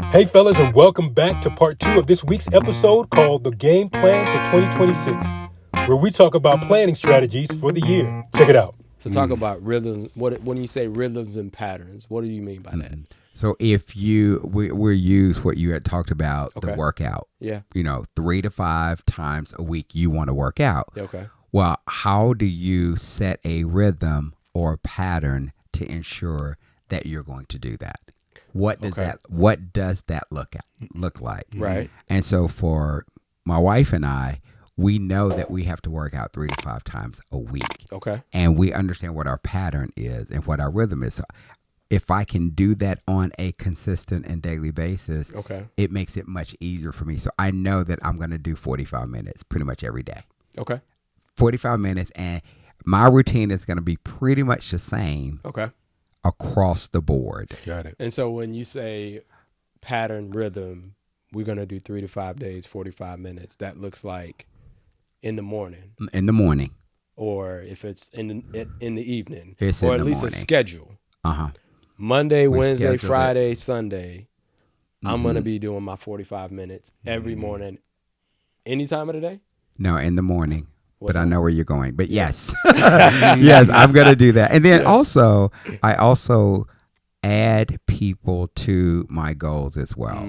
Hey, fellas, and welcome back to part 2 of this week's episode called The Game Plan for 2026, where we talk about planning strategies for the year. Check it out. So talk about rhythms. When you say rhythms and patterns, what do you mean by that? So if we use what you had talked about, the workout, 3 to 5 times a week you want to work out. Okay. Well, how do you set a rhythm or pattern to ensure that you're going to do that? What does that look like? Right. And so for my wife and I, we know that we have to work out 3 to 5 times a week. Okay. And we understand what our pattern is and what our rhythm is. So if I can do that on a consistent and daily basis, it makes it much easier for me. So I know that I'm going to do 45 minutes pretty much every day. Okay. 45 minutes, and my routine is going to be pretty much the same across the board. Got it. And so when you say pattern rhythm, we're going to do 3 to 5 days, 45 minutes. That looks like in the morning. In the morning. Or if it's in the evening. It's or in at the least morning. A schedule. Uh-huh. Monday, We Wednesday, scheduled Friday, Sunday. I'm going to be doing my 45 minutes every morning. Any time of the day? No, in the morning. What's but I that? know where you're going. But yes. Yes, I'm going to do that. And then also, I also add people to my goals as well.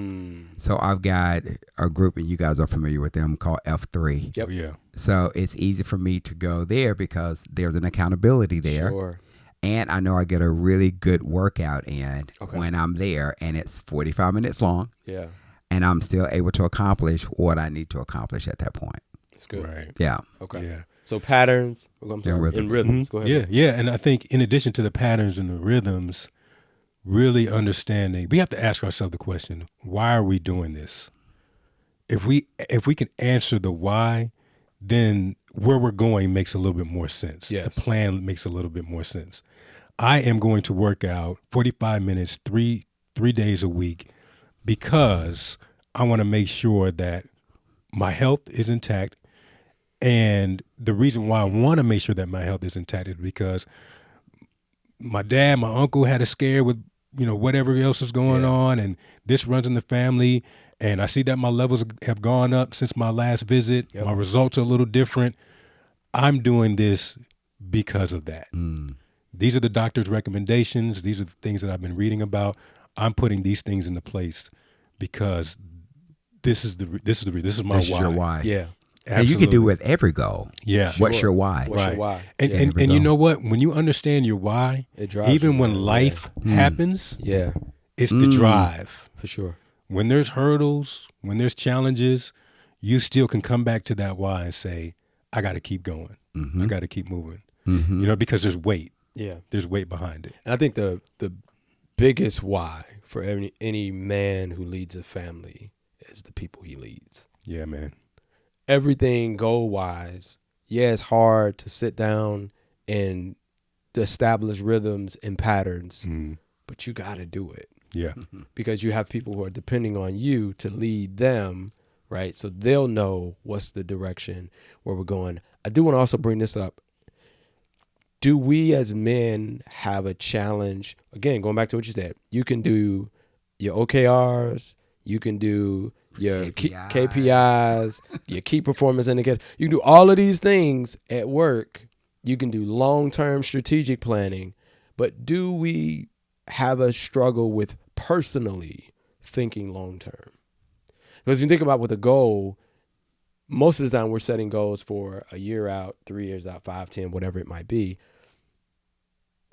So I've got a group, and you guys are familiar with them, called F3. Yep. Yeah. So it's easy for me to go there because there's an accountability there. Sure. And I know I get a really good workout in when I'm there, and it's 45 minutes long. Yeah. And I'm still able to accomplish what I need to accomplish at that point. It's good. Right. Yeah. Okay. Yeah. So patterns and rhythms. Go ahead. Yeah, yeah. And I think in addition to the patterns and the rhythms, really understanding, we have to ask ourselves the question, why are we doing this? If we can answer the why, then where we're going makes a little bit more sense. Yes. The plan makes a little bit more sense. I am going to work out 45 minutes, three days a week, because I want to make sure that my health is intact. And the reason why I want to make sure that my health is intact is because my dad, my uncle had a scare with, whatever else is going on, and this runs in the family. And I see that my levels have gone up since my last visit. Yep. My results are a little different. I'm doing this because of that. These are the doctor's recommendations. These are the things that I've been reading about. I'm putting these things into place because this is my This why. is your why. Yeah. And you can do it with every goal. Yeah. What's your why? What's your why? And you know what? When you understand your why, It drives even you, when man. life happens, it's the drive. For sure. When there's hurdles, when there's challenges, you still can come back to that why and say, I got to keep going. I got to keep moving. Because there's weight. Yeah. There's weight behind it. And I think the biggest why for any man who leads a family is the people he leads. Yeah, man. Everything goal-wise, it's hard to sit down and to establish rhythms and patterns, but you got to do it. Yeah. Because you have people who are depending on you to lead them, right? So they'll know what's the direction where we're going. I do want to also bring this up. Do we as men have a challenge? Again, going back to what you said, you can do your OKRs, you can do your KPIs, your key performance indicators. You can do all of these things at work. You can do long-term strategic planning. But do we have a struggle with personally thinking long-term? Because you think about with a goal, most of the time we're setting goals for a year out, 3 years out, 5, 10, whatever it might be.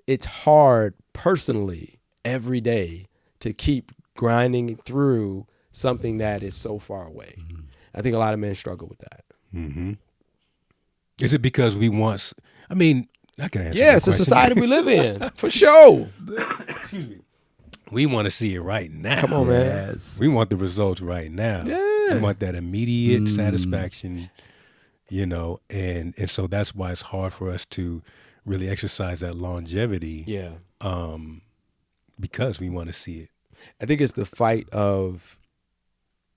It's hard personally every day to keep grinding through something that is so far away. I think a lot of men struggle with that. Is it because we want, I can answer Yeah, that it's a question. society we live in, for sure. Excuse me. We want to see it right now. Come on, man. Yes. We want the results right now. Yeah. We want that immediate satisfaction, and so that's why it's hard for us to really exercise that longevity. Yeah. Because we want to see it. I think it's the fight of,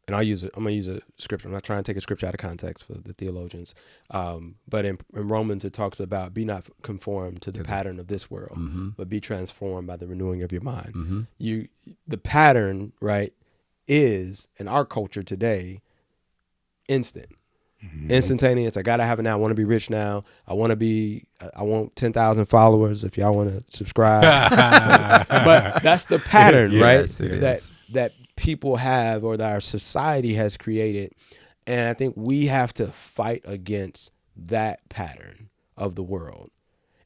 and I'm going to use a scripture. I'm not trying to take a scripture out of context for the theologians. But in Romans, it talks about be not conformed to the pattern of this world, but be transformed by the renewing of your mind. The pattern, right, is in our culture today instant. Instantaneous. I gotta have it now. I want to be rich now. I want 10,000 followers. If y'all want to subscribe, but that's the pattern, Yes, right? it that is. that people have, or that our society has created, and I think we have to fight against that pattern of the world,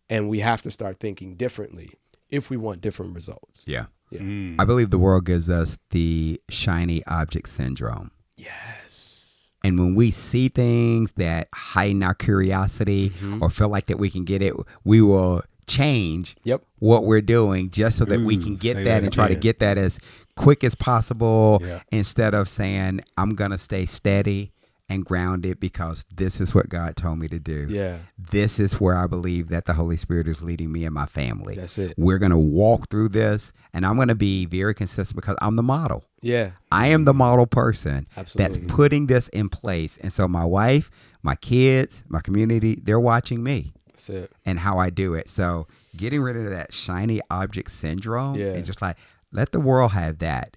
and we have to start thinking differently if we want different results. Yeah. Yeah. I believe the world gives us the shiny object syndrome. Yes. And when we see things that heighten our curiosity Mm-hmm. or feel like that we can get it, we will change Yep. what we're doing just so that we Ooh, can get say that that and try to again. get that as quick as possible Yeah. instead of saying, I'm going to stay steady and grounded because this is what God told me to do. Yeah. This is where I believe that the Holy Spirit is leading me and my family. That's it. We're going to walk through this, and I'm going to be very consistent because I'm the model. Yeah. I am the model person that's Absolutely. putting this in place. And so my wife, my kids, my community, they're watching me That's it. and how I do it. So getting rid of that shiny object syndrome Yeah. and just like, let the world have that.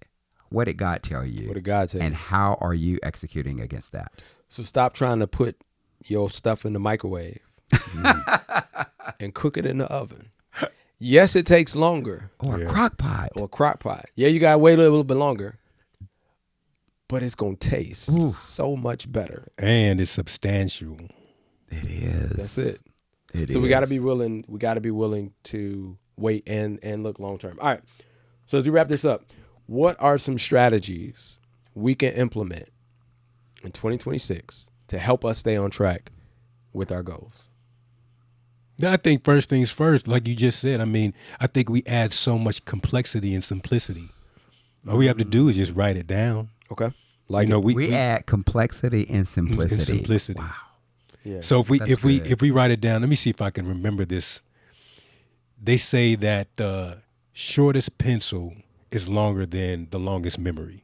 What did God tell you? What did God tell you? And how are you executing against that? So stop trying to put your stuff in the microwave and cook it in the oven. Yes, it takes longer. Or Yeah. a crock pot. Or a crock pot. Yeah, you gotta wait a little bit longer. But it's gonna taste so much better. And it's substantial. It is. That's it. It So we is. gotta be willing. We gotta be willing to wait and look long term. All right. So as we wrap this up, what are some strategies we can implement in 2026 to help us stay on track with our goals? I think first things first, like you just said, I mean, I think we add so much complexity and simplicity. All we have to do is just write it down. Okay. Like, You know, we add complexity and simplicity. and simplicity. Wow. yeah. So That's if we good. write it down, let me see if I can remember this. They say that the shortest pencil is longer than the longest memory.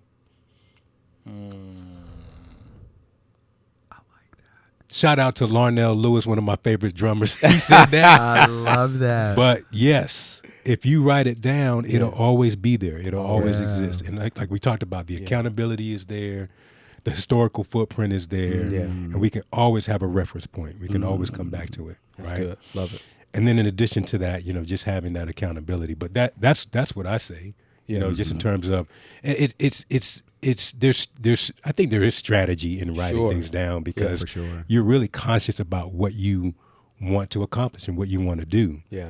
Shout out to Larnell Lewis, one of my favorite drummers. He said that. I love that. But yes, if you write it down, it'll always be there. It'll always yeah. exist. And like we talked about, the accountability is there, the historical footprint is there, Yeah. and we can always have a reference point. We can always come back to it. That's right? good. Love it. And then in addition to that, just having that accountability. But that's what I say. Just in terms of there's I think there is strategy in writing Sure. things down because for sure. you're really conscious about what you want to accomplish and what you want to do. Yeah.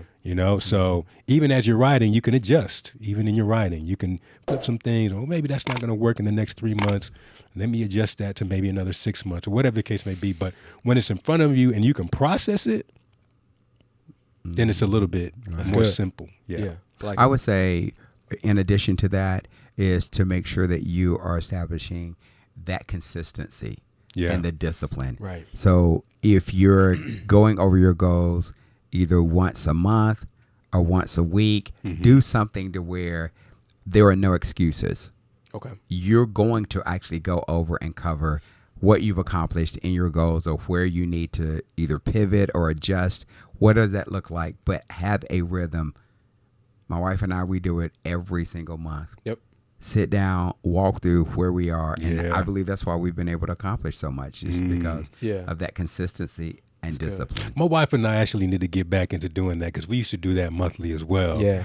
So even as you're writing, you can adjust. Even in your writing, you can flip some things. Oh, maybe that's not going to work in the next 3 months. Let me adjust that to maybe another 6 months or whatever the case may be. But when it's in front of you and you can process it, then it's a little bit more good. simple. Yeah. Like I would say, in addition to that, is to make sure that you are establishing that consistency Yeah. and the discipline. Right. So if you're going over your goals either once a month or once a week, do something to where there are no excuses. Okay. You're going to actually go over and cover what you've accomplished in your goals or where you need to either pivot or adjust. What does that look like? But have a rhythm. My wife and I, we do it every single month. Yep. Sit down, walk through where we are. And Yeah. I believe that's why we've been able to accomplish so much, just because Yeah. of that consistency and good. discipline. My wife and I actually need to get back into doing that because we used to do that monthly as well. Yeah.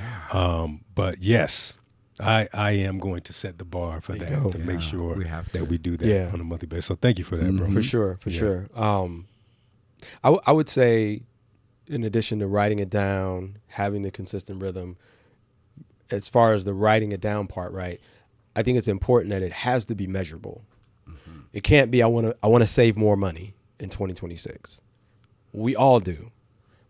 But yes, I am going to set the bar for There that you go. to make Yeah, sure we have that to. we do that Yeah. on a monthly basis. So thank you for that, bro. For sure. For Yeah. sure. I would say, in addition to writing it down, having the consistent rhythm, as far as the writing it down part, right? I think it's important that it has to be measurable. It can't be I want to save more money in 2026. We all do.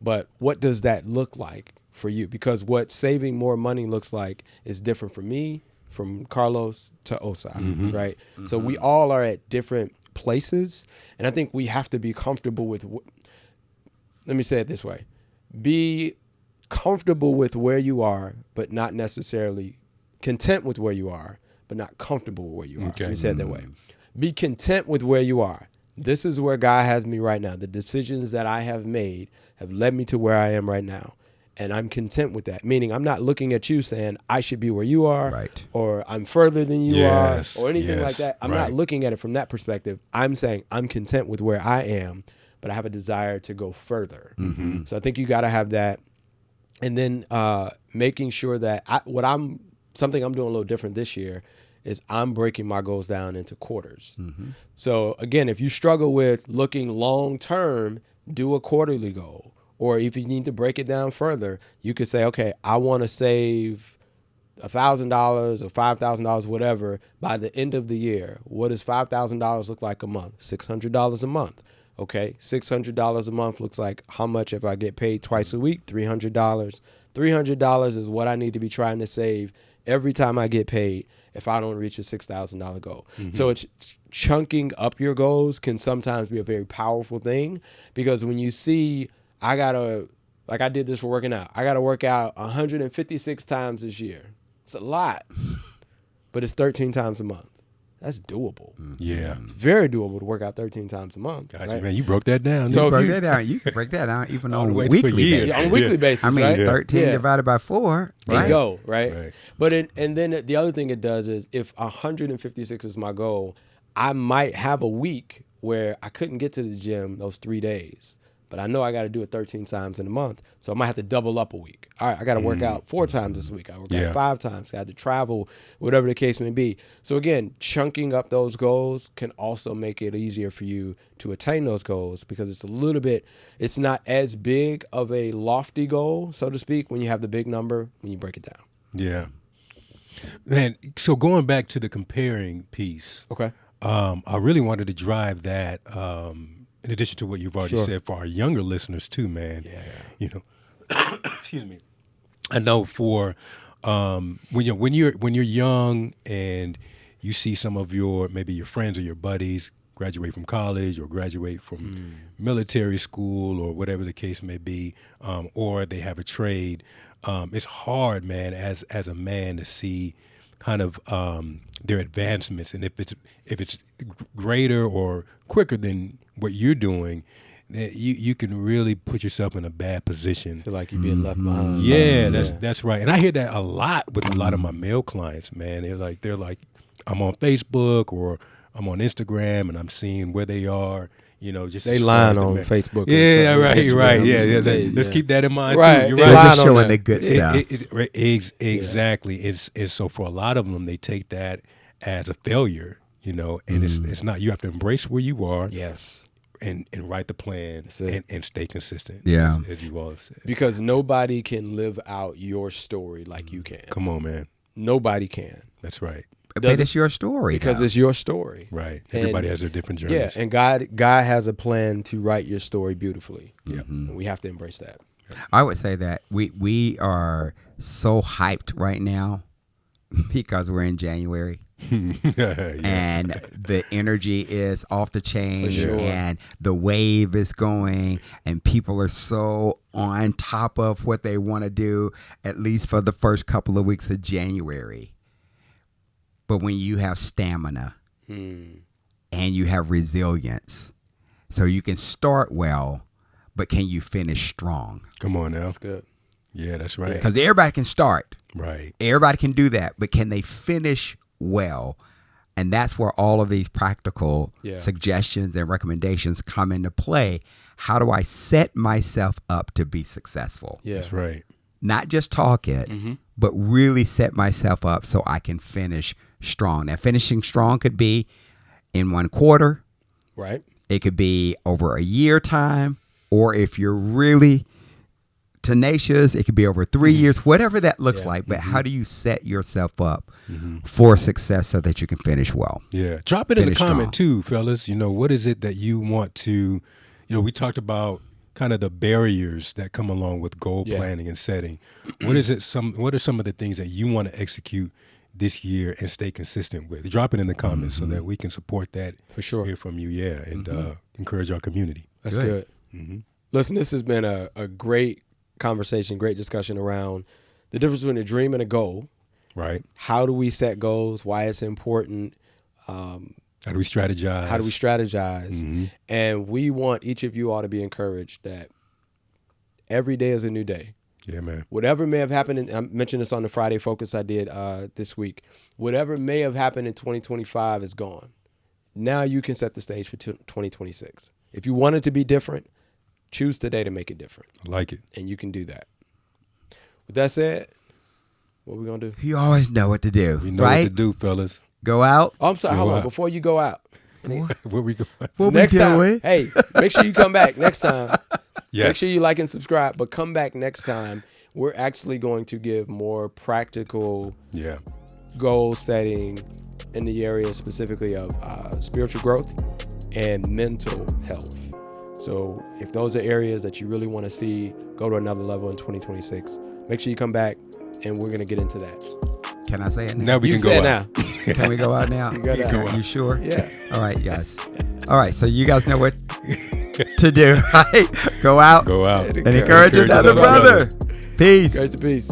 But what does that look like for you? Because what saving more money looks like is different for me, from Carlos to Osei, right? So we all are at different places, and I think we have to be comfortable with let me say it this way. Be comfortable with where you are, but not necessarily content with where you are, but not comfortable with where you are. Okay. Let me say it that way. Be content with where you are. This is where God has me right now. The decisions that I have made have led me to where I am right now. and I'm content with that. Meaning I'm not looking at you saying I should be where you are, Right. or I'm further than you Yes, are, or anything yes, like that. I'm right. not looking at it from that perspective. I'm saying I'm content with where I am, but I have a desire to go further. Mm-hmm. So I think you got to have that. And then making sure that something I'm doing a little different this year is I'm breaking my goals down into quarters. So again, if you struggle with looking long term, do a quarterly goal. Or if you need to break it down further, you could say, okay, I want to save $1,000 or $5,000, whatever, by the end of the year. What does $5,000 look like a month? $600 a month. Okay, $600 a month looks like how much if I get paid twice a week? $300. $300 is what I need to be trying to save every time I get paid if I don't reach a $6,000 goal. So it's chunking up your goals can sometimes be a very powerful thing, because when you see I did this for working out. I got to work out 156 times this year. It's a lot, but it's 13 times a month. That's doable. Yeah. It's very doable to work out 13 times a month. Gotcha, right? man. You broke that down. So You if break you- that down. You can break that down even All on the a way to weekly a year. basis. on a weekly basis, I mean, right? 13 Yeah. divided by 4, There right? you go, right? Right. But and then the other thing it does is if 156 is my goal, I might have a week where I couldn't get to the gym those 3 days, but I know I got to do it 13 times in a month, so I might have to double up a week. All right, I got to work out 4 times this week. I work Yeah. out 5 times. I had to travel, whatever the case may be. So again, chunking up those goals can also make it easier for you to attain those goals, because it's not as big of a lofty goal, so to speak, when you have the big number, when you break it down. Yeah. Man, so going back to the comparing piece, Okay. I really wanted to drive that, in addition to what you've already Sure. said, for our younger listeners too, man. Yeah. You know, excuse me. I know for when you're young and you see some of maybe your friends or your buddies graduate from college or graduate from military school or whatever the case may be, or they have a trade. It's hard, man, as a man to see kind of their advancements, and if it's greater or quicker than what you're doing, you can really put yourself in a bad position. Feel like you're being left behind. Yeah, that's right. And I hear that a lot with a lot of my male clients, man. They're like, I'm on Facebook or I'm on Instagram and I'm seeing where they are. You know, just They as far lying as the on man- Facebook. Yeah, and right. Instagram. Yeah. Let's Yeah. keep that in mind Right, too. You're they They're right. lying just on showing that. the good stuff. Exactly. It's so for a lot of them, they take that as a failure. You know, and it's not. You have to embrace where you are. Yes. And write the plan That's it. and stay consistent. Yeah. as you all have said. Because nobody can live out your story like you can. Come on, man. Nobody can. That's right. But it's your story. Because though. it's your story. Right. And- Everybody has their different journeys. Yeah, and God has a plan to write your story beautifully. Yeah. And we have to embrace that. I would say that we are so hyped right now because we're in January. Yeah. And the energy is off the chain, For sure. and the wave is going, and people are so on top of what they want to do, at least for the first couple of weeks of January. But when you have stamina and you have resilience, so you can start well, but can you finish strong? Come on now. That's good. Yeah, that's right. Because everybody can start. Right. Everybody can do that, but can they finish well? And that's where all of these practical suggestions and recommendations come into play. How do I set myself up to be successful? Yeah. That's right. Not just talk it, but really set myself up so I can finish strong. Now, finishing strong could be in 1 quarter. Right. It could be over a year time, or if you're really tenacious, it could be over 3 years, whatever that looks like. But how do you set yourself up for success so that you can finish well? Yeah. Drop it in the Finish strong. comment too, fellas. You know, what is it that you want to, we talked about kind of the barriers that come along with goal planning and setting. What are some of the things that you want to execute this year and stay consistent with? Drop it in the comments so that we can support that. For sure. Hear from you. Yeah. And encourage our community. That's good. Mhm. Listen, this has been a great conversation, great discussion around the difference between a dream and a goal. Right. How do we set goals? Why it's important? How do we strategize? How do we strategize? Mhm. And we want each of you all to be encouraged that every day is a new day. Yeah, man. Whatever may have happened, and I mentioned this on the Friday Focus I did this week, whatever may have happened in 2025 is gone. Now you can set the stage for 2026. If you want it to be different, choose today to make it different. I like it. And you can do that. With that said, what are we going to do? You always know what to do, We know right? what to do, fellas. Go out. Oh, I'm sorry. Go Hold on. out. Before you go out. Where we go? What Next we time. doing? Hey, make sure you come back next time. Yes. Make sure you like and subscribe, but come back next time. We're actually going to give more practical Yeah. goal setting in the area specifically of spiritual growth and mental health. So if those are areas that you really want to see go to another level in 2026, make sure you come back and we're going to get into that. Can I say it now? Now we You can go said out. now. Can we go out now? You got out. You sure? Yeah. All right, guys. All right, so you guys know what to do, right? Go out Go out. and encourage another brother. Peace. Grace and peace.